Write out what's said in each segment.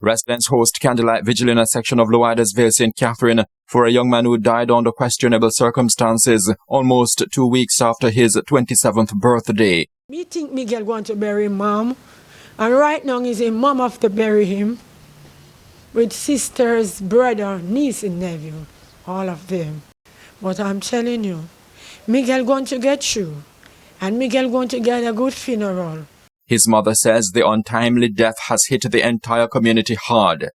Residents host candlelight vigil in a section of Loidersville, St. Catherine, for a young man who died under questionable circumstances almost 2 weeks after his 27th birthday. Me think Miguel want to bury mom, and right now he's a mom have to bury him with sisters, brother, niece and nephew, all of them. But I'm telling you, Miguel going to get through, and Miguel going to get a good funeral. His mother says the untimely death has hit the entire community hard.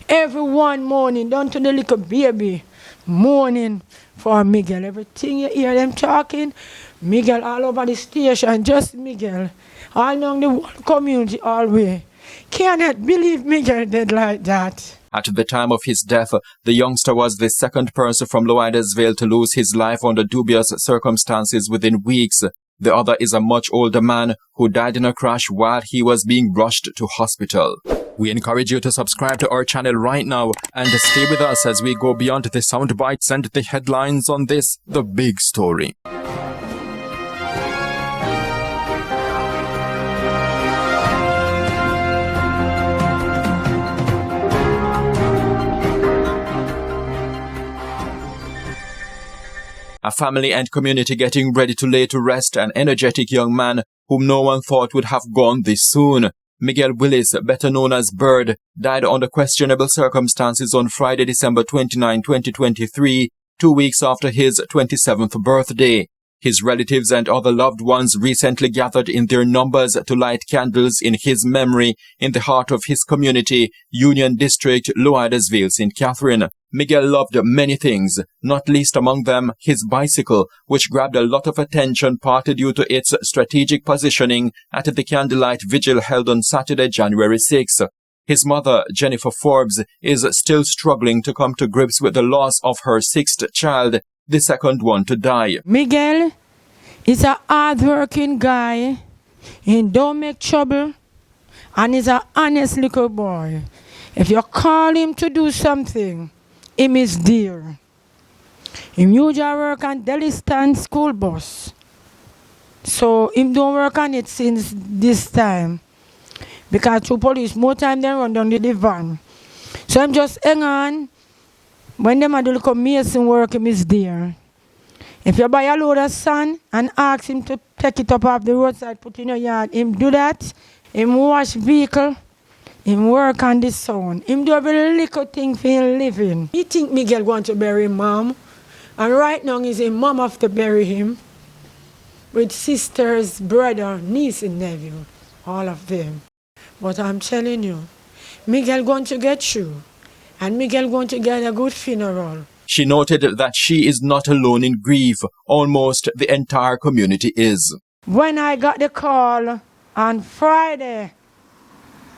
Everyone mourning, down to the little baby, mourning for Miguel. Everything you hear them talking, Miguel all over the station, just Miguel. All along the whole community, all way. Cannot believe Miguel dead like that. At the time of his death, the youngster was the second person from Loidersville to lose his life under dubious circumstances within weeks. The other is a much older man who died in a crash while he was being rushed to hospital. We encourage you to subscribe to our channel right now and stay with us as we go beyond the sound bites and the headlines on this, the big story. A family and community getting ready to lay to rest an energetic young man whom no one thought would have gone this soon. Miguel Willis, better known as Bird, died under questionable circumstances on Friday, December 29, 2023, 2 weeks after his 27th birthday. His relatives and other loved ones recently gathered in their numbers to light candles in his memory in the heart of his community, Union District, Loidersville, St. Catherine. Miguel loved many things, not least among them his bicycle, which grabbed a lot of attention partly due to its strategic positioning at the candlelight vigil held on Saturday, January 6. His mother, Jennifer Forbes, is still struggling to come to grips with the loss of her sixth child, the second one to die. Miguel is a hard-working guy. He don't make trouble, and he's an honest little boy. If you call him to do something, him is there. Him usually work on Delhi Stand school bus. So him don't work on it since this time. Because through police, more time they run down the van. So I'm just hang on. When them do little mason work, him is there. If you buy a load of sand and ask him to take it up off the roadside, put in your yard, him do that. Him wash vehicle. Him work on the sound. Him do every little thing for him living. He think Miguel want to bury mom. And right now he's a mom have to bury him. With sisters, brother, niece and nephew. All of them. But I'm telling you, Miguel going to get through. And Miguel going to get a good funeral. She noted that she is not alone in grief. Almost the entire community is. When I got the call on Friday,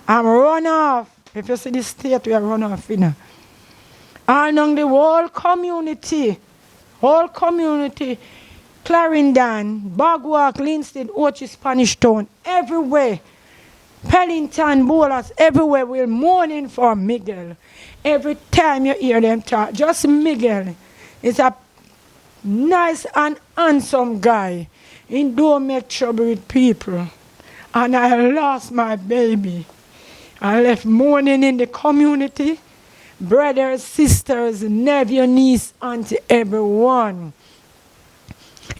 I'm run off. If you see the state, we are run off, you know. And on the whole community, Clarendon, Bagwalk, Linstead, Ochi, Spanish Town, everywhere, Pellington, Bolas, everywhere, we're mourning for Miguel. Every time you hear them talk, just Miguel is a nice and handsome guy. He don't make trouble with people. And I lost my baby. I left mourning in the community. Brothers, sisters, nephew, niece, auntie, everyone.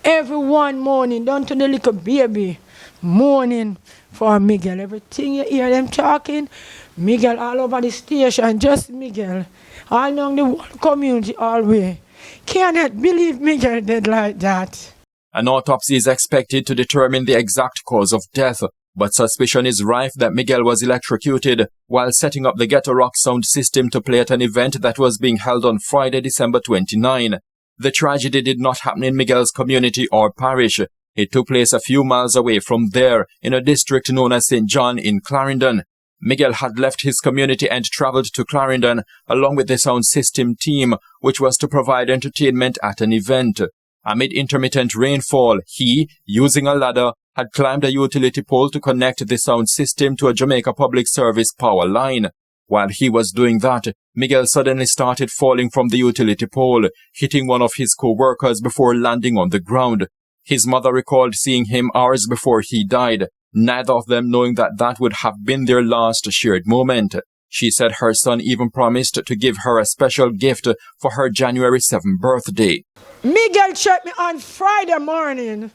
Everyone mourning, down to the little baby, mourning for Miguel. Everything you hear them talking, Miguel all over the station, just Miguel. All along the whole community, all way. Cannot believe Miguel dead like that. An autopsy is expected to determine the exact cause of death, but suspicion is rife that Miguel was electrocuted while setting up the Ghetto Rock sound system to play at an event that was being held on Friday, December 29. The tragedy did not happen in Miguel's community or parish. It took place a few miles away from there, in a district known as St. John in Clarendon. Miguel had left his community and traveled to Clarendon along with the sound system team, which was to provide entertainment at an event. Amid intermittent rainfall, he, using a ladder, had climbed a utility pole to connect the sound system to a Jamaica Public Service power line. While he was doing that, Miguel suddenly started falling from the utility pole, hitting one of his co-workers before landing on the ground. His mother recalled seeing him hours before he died, neither of them knowing that would have been their last shared moment. She said her son even promised to give her a special gift for her January 7th birthday. Miguel checked me on Friday morning.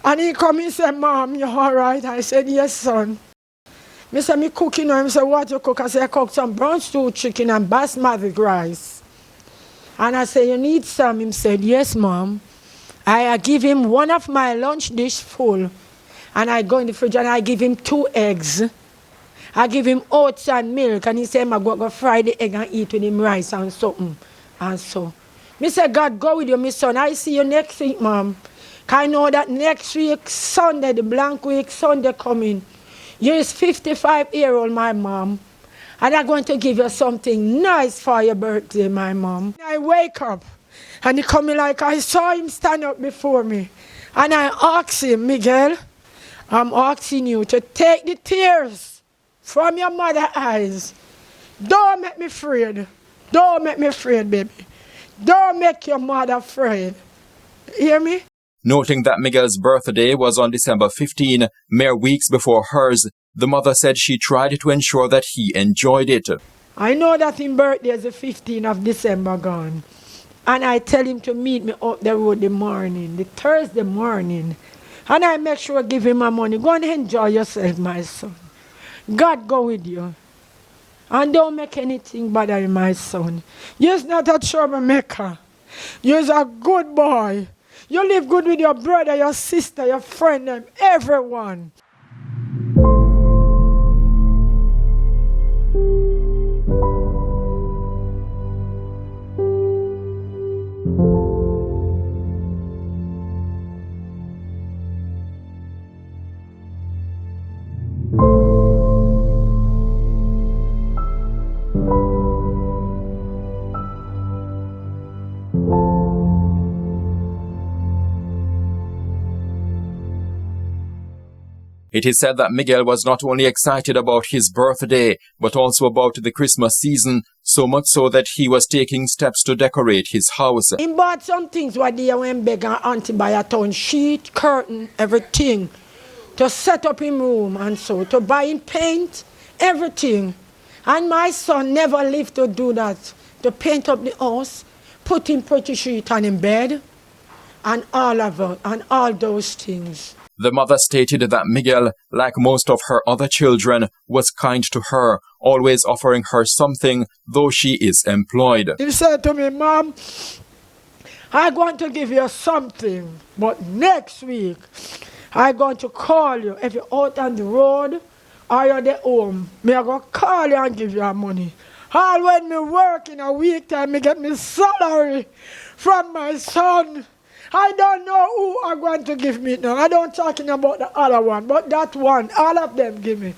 And he come and said, Mom, you all right? I said, yes, son. I said, me cooking. He said, what you cook? I said, I cooked some brown stew chicken and basmati rice. And I said, you need some? He said, yes, Mom. I give him one of my lunch dish full. And I go in the fridge and I give him 2 eggs. I give him oats and milk. And he said, I'm going to fry the egg and eat with him rice and something. And so. I said, God, go with you, my son. I see you next week, Mom. I know that next week, Sunday, the blank week, Sunday coming. You're 55-year-old, my mom. And I'm going to give you something nice for your birthday, my mom. I wake up, and he come in like I saw him stand up before me. And I asked him, Miguel, I'm asking you to take the tears from your mother's eyes. Don't make me afraid. Don't make me afraid, baby. Don't make your mother afraid. Hear me? Noting that Miguel's birthday was on December 15, mere weeks before hers, the mother said she tried to ensure that he enjoyed it. I know that his birthday is the 15th of December gone. And I tell him to meet me up the road the morning, the Thursday morning. And I make sure I give him my money. Go and enjoy yourself, my son. God go with you. And don't make anything bother you, my son. You're not a troublemaker. You're a good boy. You live good with your brother, your sister, your friend, and everyone. It is said that Miguel was not only excited about his birthday, but also about the Christmas season, so much so that he was taking steps to decorate his house. He bought some things what they went beg and auntie buy a town sheet, curtain, everything, to set up in room and so, to buy him paint, everything. And my son never lived to do that, to paint up the house, put him pretty sheet on him bed, and all those things. The mother stated that Miguel, like most of her other children, was kind to her, always offering her something, though she is employed. He said to me, Mom, I'm going to give you something, but next week, I'm going to call you. If you're out on the road or you're at home, I'm going to call you and give you money. All when me work in a week time, me get me salary from my son. I don't know who are going to give me now. I don't talking about the other one, but that one, all of them give me.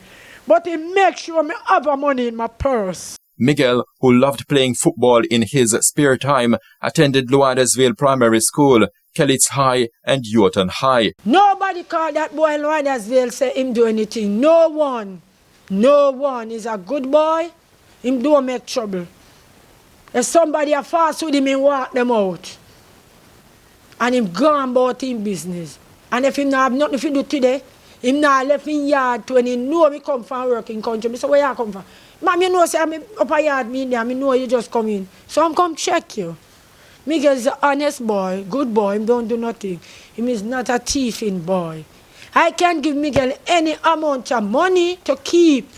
But he makes sure me have money in my purse. Miguel, who loved playing football in his spare time, attended Loadesville Primary School, Kellits High, and Yorton High. Nobody called that boy Loadesville say him do anything. No one. No one. He's a good boy. Him don't make trouble. If somebody a fast with him, he walk them out. And him gone about him business. And if him not have nothing to do today, him not left in yard to when he know me come from work in country. I say, where you come from? Mom, you know, say, I'm up a yard, me there, I know you just come in. So I'm come check you. Miguel is an honest boy, good boy, him don't do nothing. Him is not a thieving boy. I can give Miguel any amount of money to keep.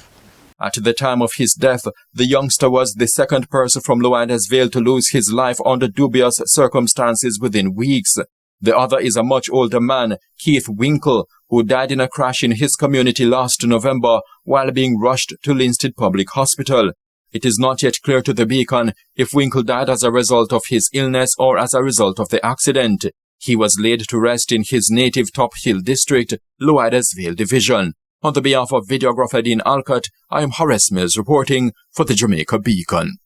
At the time of his death, the youngster was the second person from Loadesville to lose his life under dubious circumstances within weeks. The other is a much older man, Keith Winkle, who died in a crash in his community last November while being rushed to Linstead Public Hospital. It is not yet clear to the Beacon if Winkle died as a result of his illness or as a result of the accident. He was laid to rest in his native Top Hill district, Loadesville Division. On the behalf of videographer Dean Alcott, I am Horace Mills reporting for the Jamaica Beacon.